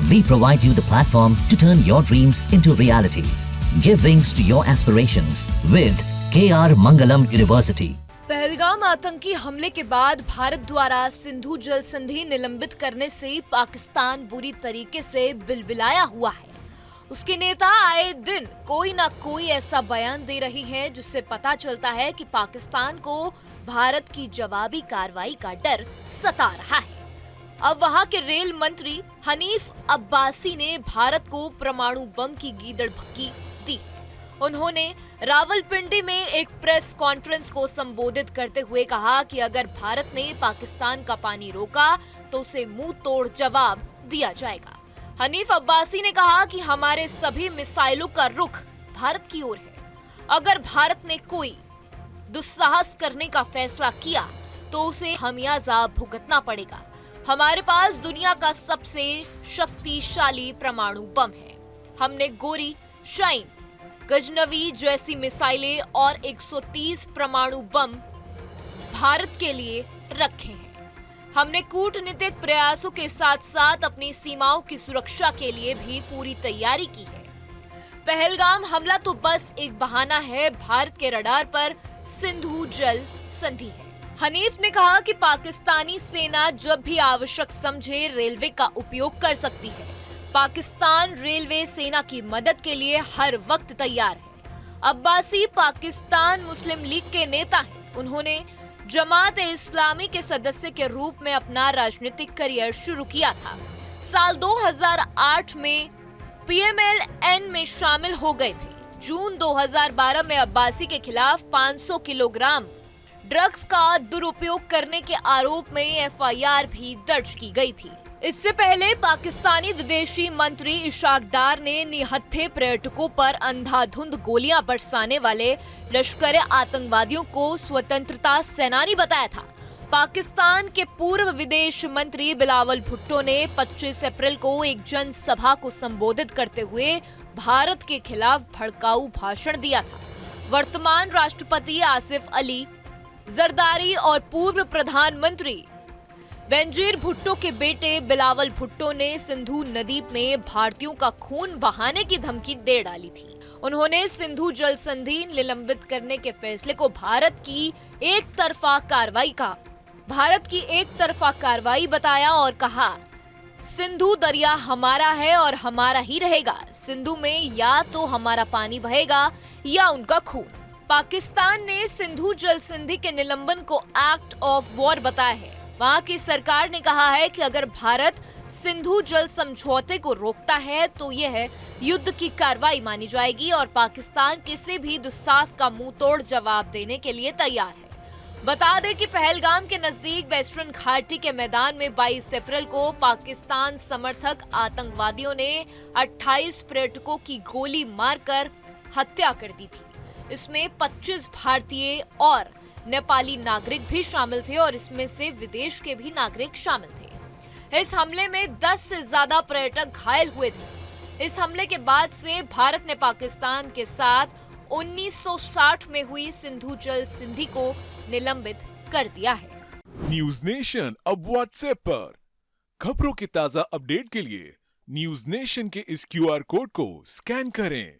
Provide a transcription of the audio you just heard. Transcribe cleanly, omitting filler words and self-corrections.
We provide you the platform to turn your dreams into reality. Give wings to your aspirations with KR Mangalam University. Pahalgam आतंकी हमले के बाद भारत द्वारा सिंधु जल संधि निलंबित करने से पाकिस्तान बुरी तरीके से बिलबिलाया हुआ है। उसके नेता आए दिन कोई ना कोई ऐसा बयान दे रही हैं जिससे पता चलता है कि पाकिस्तान को भारत की जवाबी कार्रवाई का डर सता रहा है। अब वहां के रेल मंत्री हनीफ अब्बासी ने भारत को परमाणु बम की गीदड़ भक्की दी। उन्होंने रावलपिंडी में एक प्रेस कॉन्फ्रेंस को संबोधित करते हुए कहा कि अगर भारत ने पाकिस्तान का पानी रोका तो उसे मुंह तोड़ जवाब दिया जाएगा। हनीफ अब्बासी ने कहा कि हमारे सभी मिसाइलों का रुख भारत की ओर है। अगर भारत ने कोई दुस्साहस करने का फैसला किया तो उसे खमियाजा भुगतना पड़ेगा। हमारे पास दुनिया का सबसे शक्तिशाली परमाणु बम है। हमने गोरी, शाइन, गजनवी जैसी मिसाइलें और 130 परमाणु बम भारत के लिए रखे हैं। हमने कूटनीतिक प्रयासों के साथ साथ अपनी सीमाओं की सुरक्षा के लिए भी पूरी तैयारी की है। पहलगाम हमला तो बस एक बहाना है। भारत के रडार पर सिंधु जल संधि है। हनीफ ने कहा कि पाकिस्तानी सेना जब भी आवश्यक समझे रेलवे का उपयोग कर सकती है। पाकिस्तान रेलवे सेना की मदद के लिए हर वक्त तैयार है। अब्बासी पाकिस्तान मुस्लिम लीग के नेता हैं। उन्होंने जमात-ए-इस्लामी के सदस्य के रूप में अपना राजनीतिक करियर शुरू किया था। साल 2008 में PMLN में शामिल हो गए थे। जून 2012 में अब्बासी के खिलाफ 500 किलोग्राम ड्रग्स का दुरुपयोग करने के आरोप में FIR भी दर्ज की गई थी। इससे पहले पाकिस्तानी विदेशी मंत्री इशाक डार ने निहत्थे पर्यटकों पर अंधाधुंध गोलियां बरसाने वाले लश्कर आतंकवादियों को स्वतंत्रता सेनानी बताया था। पाकिस्तान के पूर्व विदेश मंत्री बिलावल भुट्टो ने 25 अप्रैल को एक जनसभा को संबोधित करते हुए भारत के खिलाफ भड़काऊ भाषण दिया था। वर्तमान राष्ट्रपति आसिफ अली जरदारी और पूर्व प्रधानमंत्री बेनजीर भुट्टो के बेटे बिलावल भुट्टो ने सिंधु नदी में भारतीयों का खून बहाने की धमकी दे डाली थी। उन्होंने सिंधु जल संधि निलंबित करने के फैसले को भारत की एक तरफा कार्रवाई बताया और कहा, सिंधु दरिया हमारा है और हमारा ही रहेगा। सिंधु में या तो हमारा पानी बहेगा या उनका खून। पाकिस्तान ने सिंधु जल संधि के निलंबन को एक्ट ऑफ वॉर बताया है। वहां की सरकार ने कहा है कि अगर भारत सिंधु जल समझौते को रोकता है तो यह युद्ध की कार्रवाई मानी जाएगी और पाकिस्तान किसी भी दुस्साहस का मुंह तोड़ जवाब देने के लिए तैयार है। बता दें कि पहलगाम के नजदीक वेस्टर्न घाटी के मैदान में 22 अप्रैल को पाकिस्तान समर्थक आतंकवादियों ने 28 पर्यटकों की गोली मारकर हत्या कर दी थी। इसमें 25 भारतीय और नेपाली नागरिक भी शामिल थे और इसमें से विदेश के भी नागरिक शामिल थे। इस हमले में 10 से ज्यादा पर्यटक घायल हुए थे। इस हमले के बाद से भारत ने पाकिस्तान के साथ 1960 में हुई सिंधु जल संधि को निलंबित कर दिया है। न्यूज नेशन अब व्हाट्सएप पर खबरों की ताजा अपडेट के लिए न्यूज नेशन के इस QR कोड को स्कैन करें।